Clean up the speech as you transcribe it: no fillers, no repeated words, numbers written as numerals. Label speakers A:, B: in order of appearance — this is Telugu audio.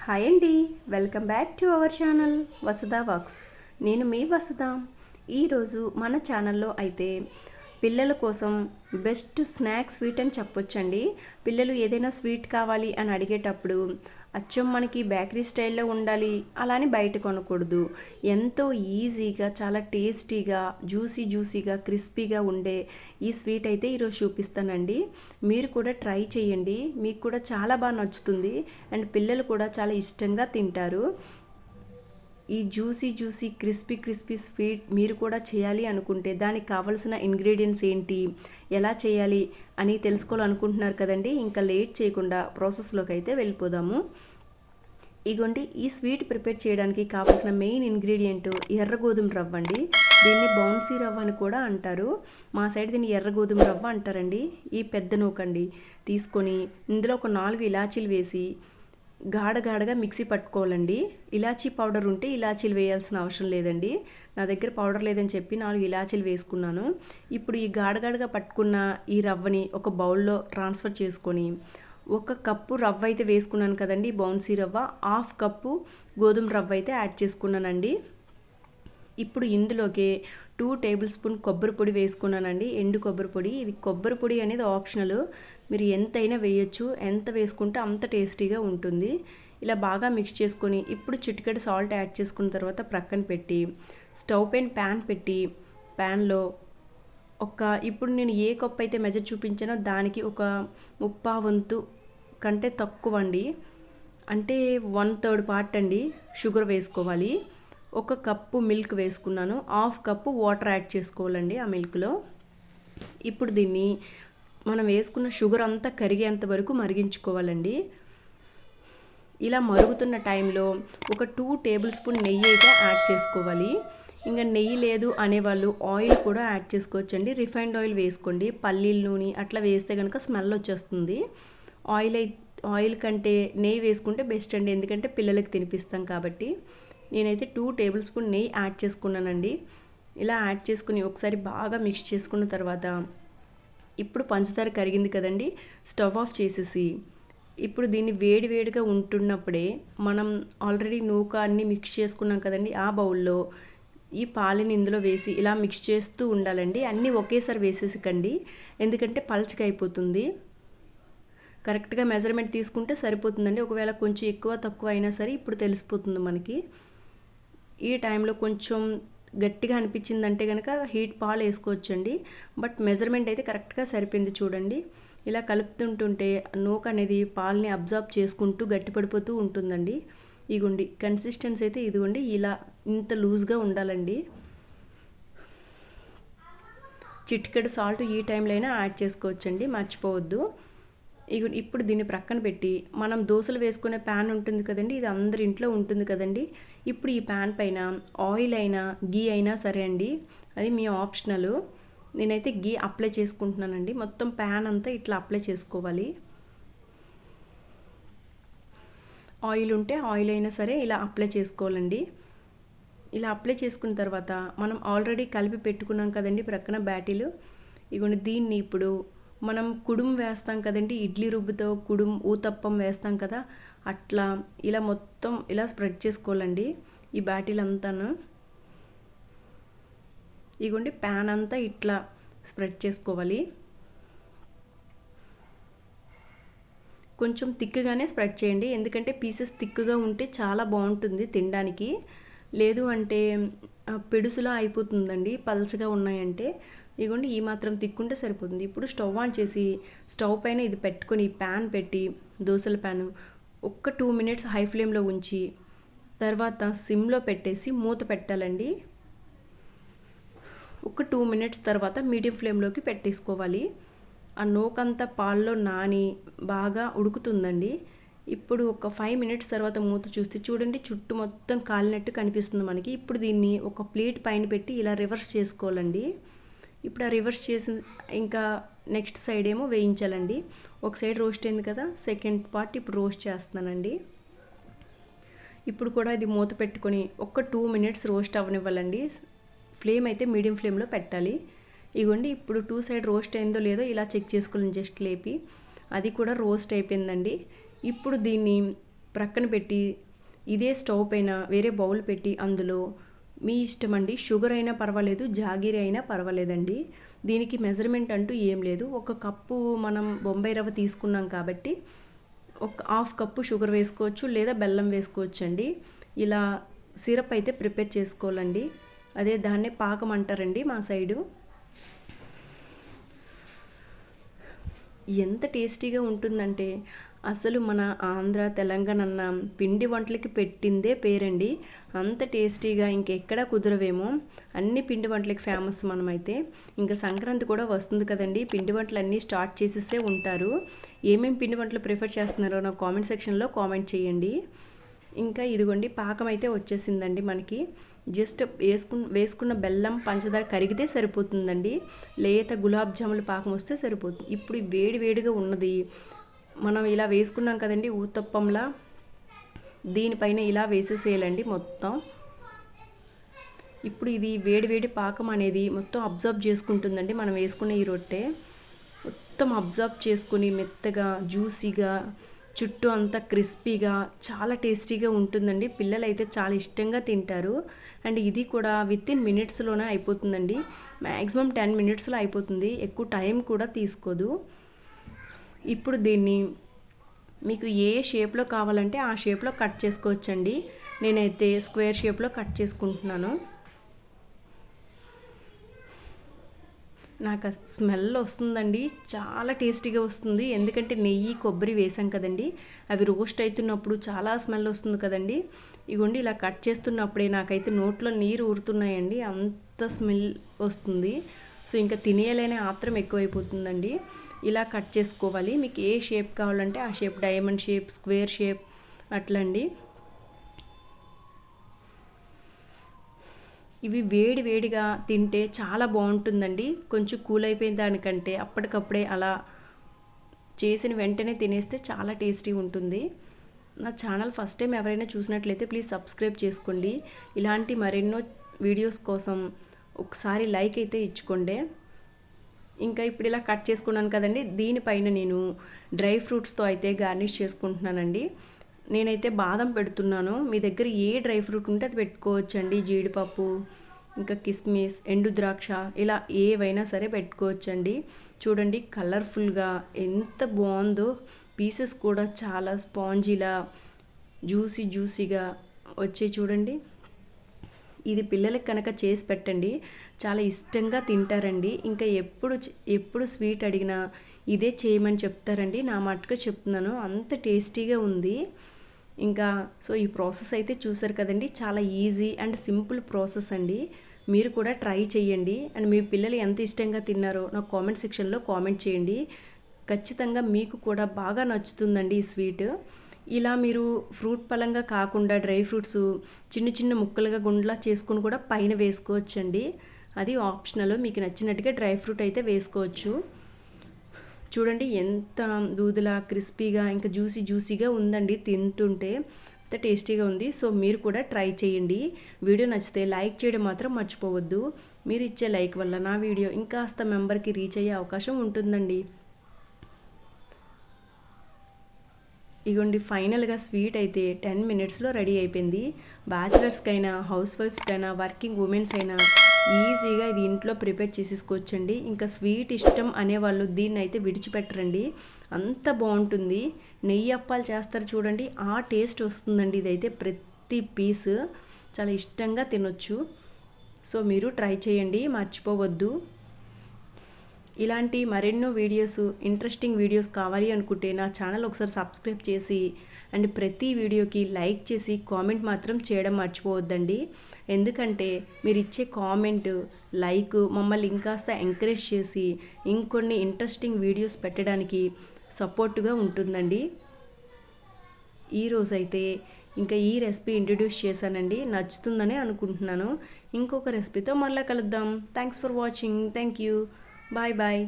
A: హాయ్ అండి, welcome back to our channel Vasudha vox. నేను మీ వసుధ. ఈరోజు మన ఛానల్లో అయితే పిల్లల కోసం బెస్ట్ స్నాక్ స్వీట్ అని చెప్పొచ్చండి. పిల్లలు ఏదైనా స్వీట్ కావాలి అని అడిగేటప్పుడు అచ్చం మనకి బేకరీ స్టైల్లో ఉండాలి అలా అని బయట కొనకూడదు. ఎంతో ఈజీగా, చాలా టేస్టీగా, జ్యూసీగా, క్రిస్పీగా ఉండే ఈ స్వీట్ అయితే ఈరోజు చూపిస్తానండి. మీరు కూడా ట్రై చేయండి, మీకు కూడా చాలా బాగా నచ్చుతుంది అండ్ పిల్లలు కూడా చాలా ఇష్టంగా తింటారు. ఈ జ్యూసీ క్రిస్పీ స్వీట్ మీరు కూడా చేయాలి అనుకుంటే దానికి కావాల్సిన ఇంగ్రీడియంట్స్ ఏంటి, ఎలా చేయాలి అని తెలుసుకోవాలనుకుంటున్నారు కదండి. ఇంకా లేట్ చేయకుండా ప్రాసెస్లోకి అయితే వెళ్ళిపోదాము. ఇగోండి, ఈ స్వీట్ ప్రిపేర్ చేయడానికి కావాల్సిన మెయిన్ ఇంగ్రీడియంట్ ఎర్ర గోధుమ రవ్వ అండి. దీన్ని బౌన్సీ రవ్వ అని కూడా అంటారు. మా సైడ్ దీన్ని ఎర్ర గోధుమ రవ్వ అంటారండి. ఈ పెద్ద నూకండి తీసుకొని ఇందులో ఒక 4 ఇలాచీలు వేసి గాఢగా మిక్సీ పట్టుకోవాలండి. ఇలాచీ పౌడర్ ఉంటే ఇలాచీలు వేయాల్సిన అవసరం లేదండి. నా దగ్గర పౌడర్ లేదని చెప్పి 4 ఇలాచీలు వేసుకున్నాను. ఇప్పుడు ఈ గాఢగా పట్టుకున్న ఈ రవ్వని ఒక బౌల్లో ట్రాన్స్ఫర్ చేసుకొని 1 కప్పు రవ్వ అయితే వేసుకున్నాను కదండి, బౌన్సీ రవ్వ. 1/2 కప్పు గోధుమ రవ్వ అయితే యాడ్ చేసుకున్నానండి. ఇప్పుడు ఇందులోకి 2 టేబుల్ స్పూన్ కొబ్బరి పొడి వేసుకున్నానండి, ఎండు కొబ్బరి పొడి. ఇది కొబ్బరి పొడి అనేది ఆప్షనల్, మీరు ఎంతైనా వేయచ్చు. ఎంత వేసుకుంటే అంత టేస్టీగా ఉంటుంది. ఇలా బాగా మిక్స్ చేసుకొని ఇప్పుడు చిటికెడు సాల్ట్ యాడ్ చేసుకున్న తర్వాత ప్రక్కన పెట్టి స్టవ్ పైన ప్యాన్ పెట్టి ప్యాన్లో ఇప్పుడు నేను ఏ కప్ అయితే మెజర్ చూపించానో దానికి ఒక 3/4 వంతు కంటే తక్కువ అండి, అంటే 1/3 పార్ట్ అండి షుగర్ వేసుకోవాలి. 1 కప్పు మిల్క్ వేసుకున్నాను. 1/2 కప్పు వాటర్ యాడ్ చేసుకోవాలండి ఆ మిల్క్లో. ఇప్పుడు దీన్ని మనం వేసుకున్న షుగర్ అంతా కరిగేంత వరకు మరిగించుకోవాలండి. ఇలా మరుగుతున్న టైంలో ఒక 2 టేబుల్ స్పూన్ నెయ్యి అయితే యాడ్ చేసుకోవాలి. ఇంకా నెయ్యి లేదు అనేవాళ్ళు ఆయిల్ కూడా యాడ్ చేసుకోవచ్చండి. రిఫైన్డ్ ఆయిల్ వేసుకోండి, పల్లీల నూనె అట్లా వేస్తే కనుక స్మెల్ వచ్చేస్తుంది. ఆయిల్ కంటే నెయ్యి వేసుకుంటే బెస్ట్ అండి, ఎందుకంటే పిల్లలకి తినిపిస్తాం కాబట్టి. నేనైతే 2 టేబుల్ స్పూన్ నెయ్యి యాడ్ చేసుకున్నానండి. ఇలా యాడ్ చేసుకుని ఒకసారి బాగా మిక్స్ చేసుకున్న తర్వాత ఇప్పుడు పంచదార కరిగింది కదండి, స్టవ్ ఆఫ్ చేసేసి ఇప్పుడు దీన్ని వేడిగా ఉంటున్నప్పుడే మనం ఆల్రెడీ నూక అన్నీ మిక్స్ చేసుకున్నాం కదండి, ఆ బౌల్లో ఈ పాలని ఇందులో వేసి ఇలా మిక్స్ చేస్తూ ఉండాలండి. అన్నీ ఒకేసారి వేసేసికండి, ఎందుకంటే పల్చగా అయిపోతుంది. కరెక్ట్గా మెజర్మెంట్ తీసుకుంటే సరిపోతుందండి. ఒకవేళ కొంచెం ఎక్కువ తక్కువ అయినా సరే ఇప్పుడు తెలిసిపోతుంది మనకి. ఈ టైంలో కొంచెం గట్టిగా అనిపించిందంటే కనుక హీట్ పాలు వేసుకోవచ్చండి, బట్ మెజర్మెంట్ అయితే కరెక్ట్గా సరిపోయింది చూడండి. ఇలా కలుపుతుంటుంటే నూక అనేది పాలని అబ్జర్వ్ చేసుకుంటూ గట్టిపడిపోతూ ఉంటుందండి. ఇగోండి కన్సిస్టెన్సీ అయితే ఇదిగోండి, ఇలా ఇంత లూజ్గా ఉండాలండి. చిటికెడు సాల్ట్ ఈ టైంలో అయినా యాడ్ చేసుకోవచ్చండి, మర్చిపోవద్దు. ఇప్పుడు దీన్ని ప్రక్కన పెట్టి మనం దోశలు వేసుకునే ప్యాన్ ఉంటుంది కదండి, ఇది అందరి ఇంట్లో ఉంటుంది కదండి. ఇప్పుడు ఈ ప్యాన్ పైన ఆయిల్ అయినా గీ అయినా సరే అండి, అది మీ ఆప్షనల్. నేనైతే గీ అప్లై చేసుకుంటున్నానండి. మొత్తం ప్యాన్ అంతా ఇట్లా అప్లై చేసుకోవాలి. ఆయిల్ ఉంటే ఆయిల్ అయినా సరే ఇలా అప్లై చేసుకోవాలండి. ఇలా అప్లై చేసుకున్న తర్వాత మనం ఆల్రెడీ కలిపి పెట్టుకున్నాం కదండి ప్రక్కన బ్యాటీలు. ఇగోండి దీన్ని ఇప్పుడు మనం కుడుం వేస్తాం కదండి, ఇడ్లీ రుబ్బుతో కుడుం ఊతప్పం వేస్తాం కదా, అట్లా ఇలా మొత్తం ఇలా స్ప్రెడ్ చేసుకోవాలండి ఈ బ్యాటీలు అంతాను. ఇగోండి ప్యాన్ అంతా ఇట్లా స్ప్రెడ్ చేసుకోవాలి. కొంచెం థిక్గానే స్ప్రెడ్ చేయండి, ఎందుకంటే పీసెస్ థిక్గా ఉంటే చాలా బాగుంటుంది తినడానికి. లేదు అంటే పెడుసులా అయిపోతుందండి పల్చగా ఉన్నాయంటే. ఇగోండి ఈ మాత్రం తిక్కుంటే సరిపోతుంది. ఇప్పుడు స్టవ్ ఆన్ చేసి స్టవ్ పైన ఇది పెట్టుకొని ప్యాన్ పెట్టి దోశల ప్యాను 2 మినిట్స్ హై ఫ్లేమ్లో ఉంచి తర్వాత సిమ్లో పెట్టేసి మూత పెట్టాలండి. 2 మినిట్స్ తర్వాత మీడియం ఫ్లేమ్లోకి పెట్టేసుకోవాలి. ఆ నూకంతా పాల్లో నాని బాగా ఉడుకుతుందండి. ఇప్పుడు ఒక 5 మినిట్స్ తర్వాత మూత చూస్తే చూడండి, చుట్టూ మొత్తం కాలినట్టు కనిపిస్తుంది మనకి. ఇప్పుడు దీన్ని ఒక ప్లేట్ పైన పెట్టి ఇలా రివర్స్ చేసుకోవాలండి. ఇప్పుడు ఆ రివర్స్ చేసి ఇంకా నెక్స్ట్ సైడ్ ఏమో వేయించాలండి. ఒక సైడ్ రోస్ట్ అయింది కదా, సెకండ్ పార్ట్ ఇప్పుడు రోస్ట్ చేస్తున్నానండి. ఇప్పుడు కూడా ఇది మూత పెట్టుకొని 2 మినిట్స్ రోస్ట్ అవ్వనివ్వాలండి. ఫ్లేమ్ అయితే మీడియం ఫ్లేమ్లో పెట్టాలి. ఇగోండి ఇప్పుడు 2 సైడ్ రోస్ట్ అయిందో లేదో ఇలా చెక్ చేసుకోవాలి జస్ట్ లేపి. అది కూడా రోస్ట్ అయిపోయిందండి. ఇప్పుడు దీన్ని ప్రక్కన పెట్టి ఇదే స్టవ్ పైన వేరే బౌల్ పెట్టి అందులో మీ ఇష్టం అండి, షుగర్ అయినా పర్వాలేదు, జాగీరి అయినా పర్వాలేదండి. దీనికి మెజర్మెంట్ అంటూ ఏం లేదు. ఒక కప్పు మనం బొంబాయి రవ్వ తీసుకున్నాం కాబట్టి ఒక హాఫ్ కప్పు షుగర్ వేసుకోవచ్చు, లేదా బెల్లం వేసుకోవచ్చు అండి. ఇలా సిరప్ అయితే ప్రిపేర్ చేసుకోవాలండి. అదే దాన్నే పాకం అంటారండి మా సైడు. ఎంత టేస్టీగా ఉంటుందంటే అసలు మన ఆంధ్ర తెలంగాణ అన్న పిండి వంటలకి పెట్టిందే పేరండి. అంత టేస్టీగా ఇంకెక్కడా కుదరవేమో. అన్ని పిండి వంటలకి ఫేమస్ మనమైతే. ఇంకా సంక్రాంతి కూడా వస్తుంది కదండి, పిండి వంటలు అన్నీ స్టార్ట్ చేసేసే ఉంటారు. ఏమేమి పిండి వంటలు ప్రిఫర్ చేస్తున్నారో నాకు కామెంట్ సెక్షన్లో కామెంట్ చేయండి. ఇంకా ఇదిగోండి పాకం అయితే వచ్చేసిందండి మనకి. జస్ట్ వేసుకున్న బెల్లం పంచదార కరిగితే సరిపోతుందండి. లేత గులాబ్ జాముల పాకం వస్తే సరిపోతుంది. ఇప్పుడు వేడి వేడిగా ఉన్నది మనం ఇలా వేసుకున్నాం కదండి ఊతప్పంలా, దీనిపైన ఇలా వేసేసేయాలండి మొత్తం. ఇప్పుడు ఇది వేడి వేడి పాకం అనేది మొత్తం అబ్జర్వ్ చేసుకుంటుందండి. మనం వేసుకున్న ఈ రొట్టె మొత్తం అబ్జర్వ్ చేసుకుని మెత్తగా జ్యూసీగా చుట్టూ అంతా క్రిస్పీగా చాలా టేస్టీగా ఉంటుందండి. పిల్లలు అయితే చాలా ఇష్టంగా తింటారు. అండ్ ఇది కూడా వితిన్ మినిట్స్లోనే అయిపోతుందండి. మ్యాక్సిమం 10 మినిట్స్లో అయిపోతుంది, ఎక్కువ టైం కూడా తీసుకోదు. ఇప్పుడు దీన్ని మీకు ఏ షేప్లో కావాలంటే ఆ షేప్లో కట్ చేసుకోవచ్చండి. నేనైతే స్క్వేర్ షేప్లో కట్ చేసుకుంటున్నాను. నాకు స్మెల్ వస్తుందండి, చాలా టేస్టీగా వస్తుంది. ఎందుకంటే నెయ్యి కొబ్బరి వేసాం కదండి, అవి రోస్ట్ అవుతున్నప్పుడు చాలా స్మెల్ వస్తుంది కదండి. ఇగోండి ఇలా కట్ చేస్తున్నప్పుడే నాకైతే నోట్లో నీరు ఊరుతున్నాయండి, అంత స్మెల్ వస్తుంది. సో ఇంకా తినేయాలనే ఆత్రం ఎక్కువైపోతుందండి. ఇలా కట్ చేసుకోవాలి. మీకు ఏ షేప్ కావాలంటే ఆ shape, diamond shape, square shape అట్లండి. ఇవి వేడి వేడిగా తింటే చాలా బాగుంటుందండి. కొంచెం కూల్ అయిపోయిన దానికంటే అప్పటికప్పుడే అలా చేసిన వెంటనే తినేస్తే చాలా టేస్టీ ఉంటుంది. నా ఛానల్ ఫస్ట్ టైం ఎవరైనా చూసినట్లయితే ప్లీజ్ సబ్స్క్రైబ్ చేసుకోండి. ఇలాంటి మరెన్నో వీడియోస్ కోసం ఒకసారి లైక్ అయితే ఇచ్చుకోండి. ఇంకా ఇప్పుడు ఇలా కట్ చేసుకున్నాను కదండి, దీనిపైన నేను డ్రై ఫ్రూట్స్తో అయితే గార్నిష్ చేసుకుంటున్నానండి. నేనైతే బాదం పెడుతున్నాను. మీ దగ్గర ఏ డ్రై ఫ్రూట్ ఉంటే అది పెట్టుకోవచ్చండి. జీడిపప్పు, ఇంకా కిస్మిస్, ఎండు ద్రాక్ష, ఇలా ఏవైనా సరే పెట్టుకోవచ్చండి. చూడండి కలర్ఫుల్గా ఎంత బాగుందో. పీసెస్ కూడా చాలా స్పాంజీలా జ్యూసీగా వచ్చాయి చూడండి. ఇది పిల్లలకి కనుక చేసి పెట్టండి, చాలా ఇష్టంగా తింటారండి. ఇంకా ఎప్పుడు స్వీట్ అడిగినా ఇదే చేయమని చెప్తారండి. నా మట్టుకు చెప్తున్నాను, అంత టేస్టీగా ఉంది. ఇంకా సో ఈ ప్రాసెస్ అయితే చూసారు కదండి, చాలా ఈజీ అండ్ సింపుల్ ప్రాసెస్ అండి. మీరు కూడా ట్రై చేయండి. అండ్ మీ పిల్లలు ఎంత ఇష్టంగా తిన్నారో నాకు కామెంట్ సెక్షన్లో కామెంట్ చేయండి. ఖచ్చితంగా మీకు కూడా బాగా నచ్చుతుందండి ఈ స్వీట్. ఇలా మీరు ఫ్రూట్ పరంగా కాకుండా డ్రై ఫ్రూట్స్ చిన్న చిన్న ముక్కలుగా గుండ్లా చేసుకుని కూడా పైన వేసుకోవచ్చండి. అది ఆప్షనల్, మీకు నచ్చినట్టుగా డ్రై ఫ్రూట్ అయితే వేసుకోవచ్చు. చూడండి ఎంత దూదులా క్రిస్పీగా ఇంకా జ్యూసీగా ఉందండి. తింటుంటే ఎంత టేస్టీగా ఉంది. సో మీరు కూడా ట్రై చేయండి. వీడియో నచ్చితే లైక్ చేయడం మాత్రం మర్చిపోవద్దు. మీరు ఇచ్చే లైక్ వల్ల నా వీడియో ఇంకాస్త మెంబర్కి రీచ్ అయ్యే అవకాశం ఉంటుందండి. ఇగోండి ఫైనల్గా స్వీట్ అయితే 10 మినిట్స్లో రెడీ అయిపోయింది. బ్యాచిలర్స్కైనా, హౌస్ వైఫ్స్కైనా, వర్కింగ్ ఉమెన్స్ అయినా ఈజీగా ఇది ఇంట్లో ప్రిపేర్ చేసేసుకోవచ్చండి. ఇంకా స్వీట్ ఇష్టం అనేవాళ్ళు దీన్ని అయితే విడిచిపెట్టరండి, అంత బాగుంటుంది. నెయ్యి అప్పాలు చేస్తారు చూడండి, ఆ టేస్ట్ వస్తుందండి. ఇదైతే ప్రతి పీస్ చాలా ఇష్టంగా తినొచ్చు. సో మీరు ట్రై చేయండి, మర్చిపోవద్దు. ఇలాంటి మరెన్నో వీడియోస్, ఇంట్రెస్టింగ్ వీడియోస్ కావాలి అనుకుంటే నా ఛానల్ ఒకసారి సబ్స్క్రైబ్ చేసి అండ్ ప్రతి వీడియోకి లైక్ చేసి కామెంట్ మాత్రం చేయడం మర్చిపోవద్దండి. ఎందుకంటే మీరు ఇచ్చే కామెంట్, లైక్ మమ్మల్ని ఇంకాస్త ఎంకరేజ్ చేసి ఇంకొన్ని ఇంట్రెస్టింగ్ వీడియోస్ పెట్టడానికి సపోర్టుగా ఉంటుందండి. ఈరోజైతే ఇంకా ఈ రెసిపీ ఇంట్రడ్యూస్ చేశానండి, నచ్చుతుందని అనుకుంటున్నాను. ఇంకొక రెసిపీతో మళ్ళీ కలుద్దాం. Thanks for watching. Thank you. Bye bye.